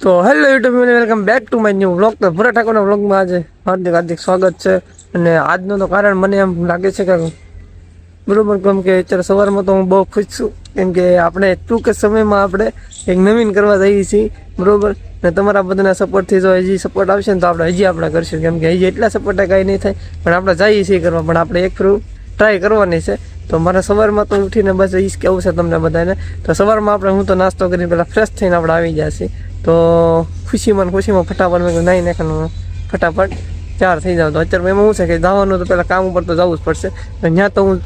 તો hello YouTube family, welcome back to my new vlog. તો ભૂરા ઠાકોરના વ્લોગમાં આજે હાર્દિક હાર્દિક સ્વાગત છે. અને આજનું તો કારણ મને એમ લાગે છે કે બરોબર, કેમ કે અત્યારે સવારમાં તો હું બહુ ખુશ છું, કેમ કે આપણે ટૂંક સમયમાં આપણે એક નવીન કરવા જઈએ છીએ, બરોબર. ને તમારા બધાના સપોર્ટથી જો હજી સપોર્ટ આવશે ને તો આપણે કરશું, કેમ કે હજી એટલા સપોર્ટે કાંઈ નહીં થાય, પણ આપણે જઈએ છીએ કરવા, પણ આપણે એક ફરું ટ્રાય કરવાની છે. તો મારા સવારમાં તો ઉઠીને બસ એ જ કહેવું છે તમને બધાને. તો સવારમાં આપણે હું તો નાસ્તો કરીને પહેલાં ફ્રેશ થઈને આપણે આવી ગયા છીએ. તો ખુશીમાં ફટાફટ મેં નાહી નાખવાનું, ફટાફટ તૈયાર થઈ જાવ. તો અત્યારે એમાં શું છે કે જવાનું તો પહેલાં કામ ઉપર તો જવું જ પડશે. ત્યાં તો હું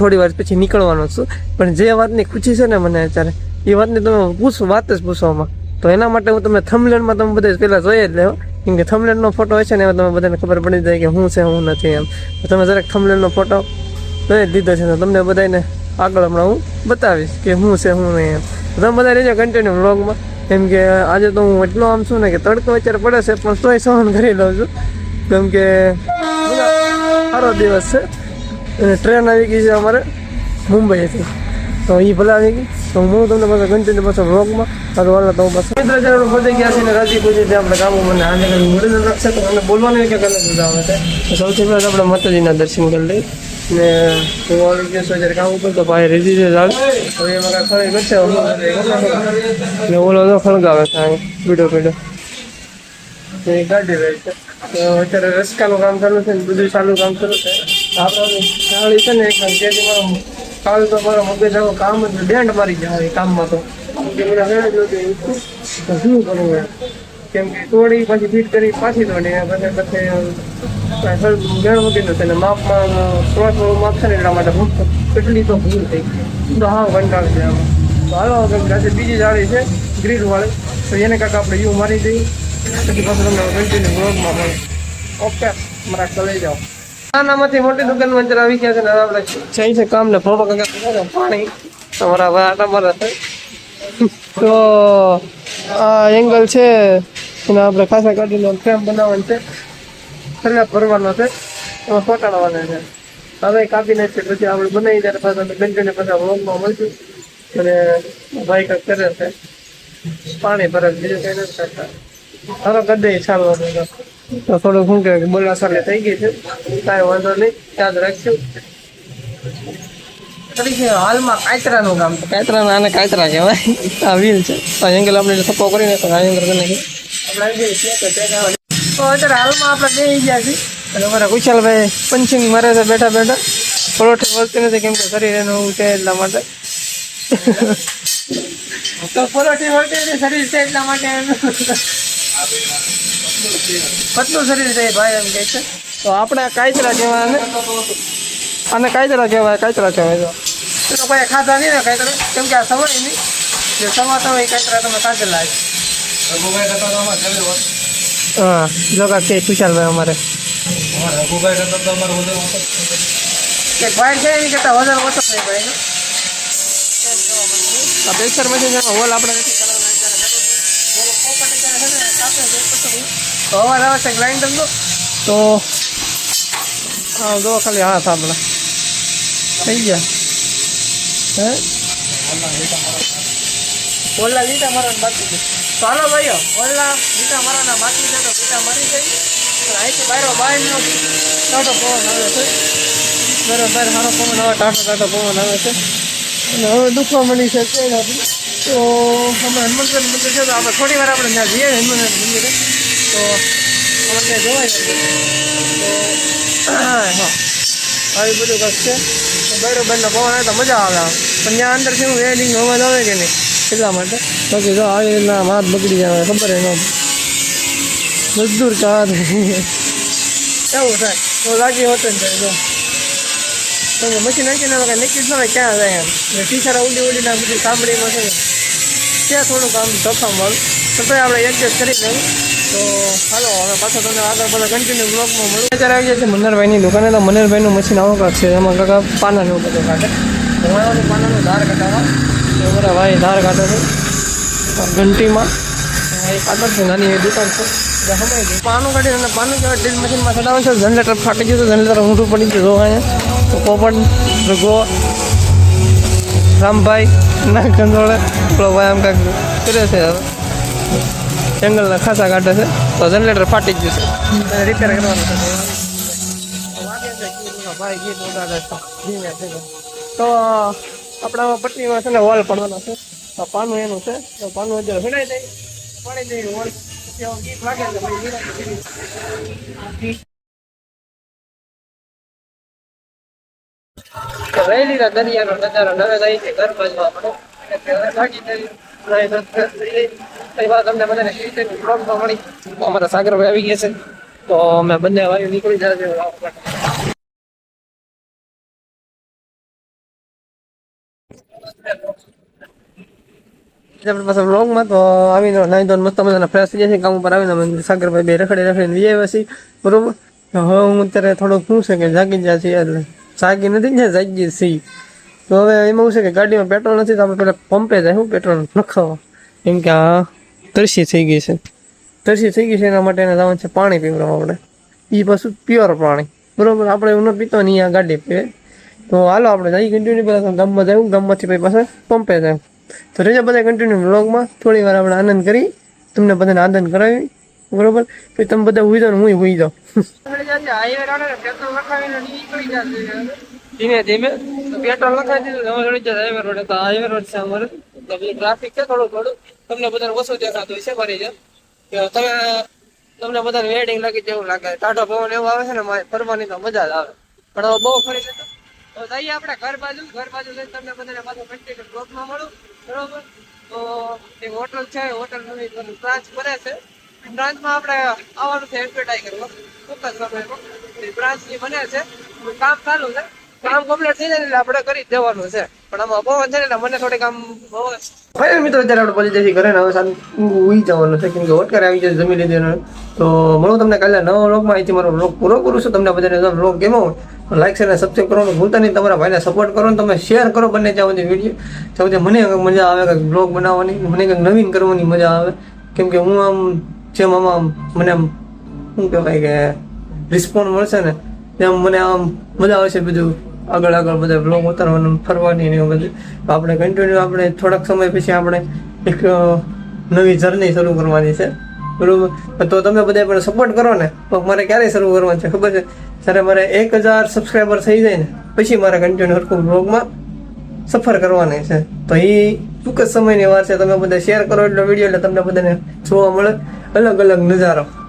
થોડી વાર પછી નીકળવાનો છું, પણ જે વાતની ખુશી છે ને મને અત્યારે, એ વાતની તમે વાત જ પૂછવામાં. તો એના માટે હું તમને થંબનેલમાં તમે બધા પહેલાં જોઈએ જ લેવો, કેમ કે થંબનેલનો ફોટો હોય છે ને એમાં તમે બધાને ખબર પડી જાય કે શું છે શું નથી એમ. તો તમે જરાક થંબનેલનો ફોટો જોઈ જ લીધો છે, તો તમને બધાને આગળ હમણાં હું બતાવીશ કે શું છે શું નહીં એમ. તમે બધા રહેજો કન્ટિન્યુ વ્લોગમાં, કેમ કે આજે તો હું એટલો આમ છું ને કે તડકો અત્યારે પડે છે, પણ તોય સહન કરી લઉં છું, કેમ કે સારો દિવસ છે. અને ટ્રેન આવી ગઈ છે અમારે મુંબઈથી, તો એ ભલે આવી ગઈ. તો હું તમને પાછા કન્ટિન્યુ પાછો વ્લોગમાં વાળા તો પાછા મિત્ર જયારે પહોંચી ગયા છે ને રાજી પૂછી છે આપણે કામો મને આજે કંઈ મળીને લાગશે, તો મને બોલવાની કે કલર મજા આવે છે. તો સૌથી પહેલાં આપણે માતાજીના દર્શન કરી લઈ ને હું આવી ગયો છું જ્યારે કામ ઉપર. તો ભાઈ રીધી છે ચાલ, હવે એમાં કાંઈ ખરી કરશે ને ઓલો તો ખળગાવે છે પીડો એ ગાડી રહી છે. તો અત્યારે રસ્કાનું કામ ચાલુ છે ને બધું ચાલુ કામ શરૂ છે. આપણે શાળી છે ને એક જેથી મારો કાલ તો મારો મગજ આવો કામ જ ડેન્ટ મારી જાય એ કામમાં. તો શું કરવું એમ, કેમ કે તોડી પાછી ફીટ કરી પાછી તોડી પછી મેળ મૂકી નથી ને માપમાં થોડું માપ છે ને એટલા માટે હું કેટલી તો ભૂલ થઈ ગઈ. તો હા કંટાળી છે આમાં. તો હાલો આજે બીજી જાળી છે ગ્રીન વાળી, તો એને કાંક આપણે યુ મારી દઈએ પછી પાછું તમને કન્ટિન્યુ વ્લોગમાં મળે. ઓકે મારા ચલાવી જાઓ. નાનામાંથી મોટી દુકાનમાં અત્યારે આવી ગયા છે ને આપણે જઈ છે કામ ને ફોટો કાંકા પાણી તમારા વાટા મારા છે. તો આ એંગલ છે એને આપણે ખાસા કાઢીને ફ્રેમ બનાવવાનું છે, ખરાબ ભરવાનો છે, એમાં ફોટાડવાના છે. હવે કાપી નાખીએ પછી આપણે બનાવી ત્યારે પાછા કન્ટિન્યુ પાછા વ્લોગમાં મળશું. અને ભાઈ કાંઈક કરે છે પાણી ભરે, બીજું કંઈ નથી કરતા. હવે કરી દઈએ ચાલવાનું. તો થોડુંક શું કહેવાય કે બોલાસાલી થઈ ગઈ છે, કાંઈ વાંધો નહીં, યાદ રાખશું. હાલમાં કાયતરાનું કામ, કાયતરાના આને કાયતરા કહેવાય. આ વ્હીલ છે, આ એંગલ આપણે થપ્પો કરીને આ એંગલ કરી નાખી આપણે તો અત્યારે હાલમાં આપણે બે ગયા છીએ. અને અમારા કુશાલભાઈ પંચિંગ મારે છે બેઠા બેઠા. પરોઠી વળતી નથી કેમ કે શરીર એનું છે એટલા માટે. તો પરોઠી વળતી નથી શરીર છે એટલા માટે પતલું શરીર છે ભાઈ એમ કહે છે. તો આપણે કાયતરા કહેવાય આને કાયતરા કહેવાય તો ભાઈ ખાધા નહીં ને કાયતરા, કેમ કે આ સવાય નહીં, જે સવાતા હોય એ કાયતરા તમે કાઢેલા છે. હા જોગા કે કુશાલભાઈ અમારે ભાઈ છે એની કરતા વધારે ઓછો થાય ભાઈ. આ પ્રેશર મશીન જેમાં હોલ આપણે નથી કરવાના, તો અવાજ આવે છે ગ્રાઇન્ડરનો. તો હા જો ખાલી હાથ આપણા થઈ ગયા હે ઓલા લીટા મારવાના બાકી છે. તો હાલો ભાઈઓ ઓલા લીટા મારવાના બાકી છે, તો લીટા મારી જાય. અહીંથી બહાર બહારનો ટાટો પવન આવે છે, બરાબર સારો પવન આવે, ટાટો પવન આવે છે. અને હવે દુખવા મળી છે તે નથી. તો હમણાં હનુમાનગઢ મંદિર છે, તો આપણે થોડી વાર આપણે ત્યાં જઈએ હનુમાનગઢ મંદિરે, તો આપણને જોવાય છે. તો હા આવી બધું કંઈક છે. બરોબરનો પવન આવે તો મજા આવે, પણ ત્યાં અંદર શું વેલ્ડિંગનો અવાજ આવે કે નહીં એટલા માટે. બાકી જો આવી રીતના હાથ બગડી જાય ખબર ન મજદૂર હાથ એવું થાય તો લાગી હોતે ને જો તમે મશીન નાખીને કાંઈ નક્કી જ ન હોય ક્યાં જાય એમ. ટીચરા ઉડીને બધી સાંભળીમાં છે ત્યાં થોડુંક આમ તફાવત તો આપણે એડજસ્ટ કરી દઉં. તો હાલો હવે પાછો તમને આગળ બધા કન્ટિન્યુ બ્લોગમાં મળું. અત્યારે આવી જાય છે મનરભાઈની દુકાને. તો મનરભાઈનું મશીન આવું કાંક છે, એમાં કાંકા પાનાનું બધું કાઢે. હું પાનાનું ધાર કાઢવા બરા ભાઈ ધાર કાઢે છે ઘંટીમાં. એક આદત છે નાની એ દુકાન છે, સમય ગઈ પાનું કાઢી અને પાનું કહેવાય ડ્રીલ મશીનમાં ચડાવે છે. જનરેટર ફાટી ગયું, જનરેટર ઊંધું પડી ગયું. જોવા અહીંયા તો પોપટ રઘો રામભાઈ ના કંદોળે પેલો ભાઈ આમ કાંઈક કરે છે. હવે એંગલના ખાસા કાઢે છે તો જનરેટર ફાટી જ જશે રિપેર કરવાનું છે ભાઈ ગીત વગાડે છે ધીમે ધીમે તો આપણા પટ્ટીમાં છે ને વોલ પડવાનો છે તો પાનું એનું છે તો પાનું અત્યારે ભીડાઈ જાય પાણી જઈ વોલ ગીત લાગે છે વહેલી દરિયાનો નજારો નવે જાય છે ઘર બાજુ આપણે તમને બધાને મળી અમારા સાગરભાઈ આવી ગયા છે તો અમે બંને વાયુ નીકળી જાય છે આપણે પાછા વ્લોગમાં તો આવીને નાઈ ધોઈને મસ્ત મજાના ફ્રેશ થઈ જાય છે કામ ઉપર આવીને સાગરભાઈ બે રખડીને વિજય પછી બરોબર હવે હું અત્યારે થોડુંક શું છે કે જાગી જાય છે એટલે જાગી નથી ને જાગી સી તો હવે એમાં શું છે કે ગાડીમાં પેટ્રોલ નથી તો આપણે પેલા પંપે જાય શું પેટ્રોલ નખાવા કેમ કે આ તરસી થઈ ગઈ છે એના માટે એને જવાનું છે પાણી પીવડાવવા આપણે એ પાછું પ્યોર પાણી બરોબર આપણે એવું ન પીતો નહીં આ ગાડી પીવે તો હાલો આપણે જઈ કન્ટિન્યુ પહેલાં ગામમાં જવું ગામમાંથી પછી પાછા પંપે જાય તો રેજા બધા કન્ટિન્યુ વ્લોગમાં થોડી વાર આપણે આનંદ કરી તમને બધાને આનંદ કરાવી બરોબર પછી તમે બધા હુઈ જાઓ ને હું હુઈ જાઉં ધીમે ધીમે પેટ્રોલ નખાઈ દીધું હવે ચડી જાય હાઈવે રોડ તો હાઈવે રોડ છે અમારે ટ્રાફિક છે થોડું તમને બધાને ઓછું દેખાતું છે ફરી જાય તમને બધાને વેડિંગ લાગી જેવું લાગે ટાઢો પવન એવું આવે છે ને ફરવાની તો મજા જ આવે પણ હવે બહુ ફરી જતો તો જઈએ આપણે ઘર બાજુ જઈને તમને બધાને પાછું કન્ટિન્યુ બ્લોગમાં મળું બરોબર તો એક હોટલ છે હોટલ બ્રાન્ચ બને છે બ્રાન્ચમાં આપણે આવવાનું છે એડવર્ટાઈઝ કરવા ચોક્કસ સમયમાં બ્રાન્ચ ની બને છે કામ ચાલુ છે કામ કમ્પ્લીટ થઈ જાય એટલે આપણે કરી જ દેવાનું છે પણ આમાં પવન છે એટલે મને થોડીક આમ ફાઇનલ મિત્રો અત્યારે આપણે પહોંચી જઈએ ઘરે હવે સારું ઉઈ જવાનું છે કેમ કે હોટકારે આવી જાય જમી લીધેલો તો મળું તમને કાલે નવો વ્લોગમાં અહીંથી મારો વ્લોગ પૂરો કરું છું તમને બધાને જો વ્લોગ ગમ્યો હોય તો લાઈક અને સબસ્ક્રાઈબ કરવાનું ભૂલતા નહીં તમારા ભાઈને સપોર્ટ કરો ને તમે શેર કરો બંને ત્યાં સુધી વિડીયો ત્યાં સુધી મને મજા આવે કંઈક બ્લોગ બનાવવાની મને કંઈક નવીન કરવાની મજા આવે કેમ કે હું આમ જેમ આમાં મને આમ શું કહેવાય કે રિસ્પોન્સ મળશે ને તેમ મને આમ મજા આવશે બધું આગળ બધા બ્લોગ ઉતારવાનું ફરવાની ને એવું બધું આપણે કન્ટિન્યુ આપણે થોડાક સમય પછી આપણે એક નવી જર્ની શરૂ કરવાની છે બરોબર તો તમે બધા પણ સપોર્ટ કરો ને તો મારે ક્યારે શરૂ કરવાનું છે ખબર છે જ્યારે મારે 1000 સબસ્ક્રાઈબર થઈ જાય ને પછી મારે કન્ટિન્યુ હરખું બ્લોગમાં સફર કરવાની છે તો એ ટૂંક જ સમયની વાર છે તમે બધા શેર કરો એટલો વિડીયો એટલે તમને બધાને જોવા મળે અલગ અલગ નજારો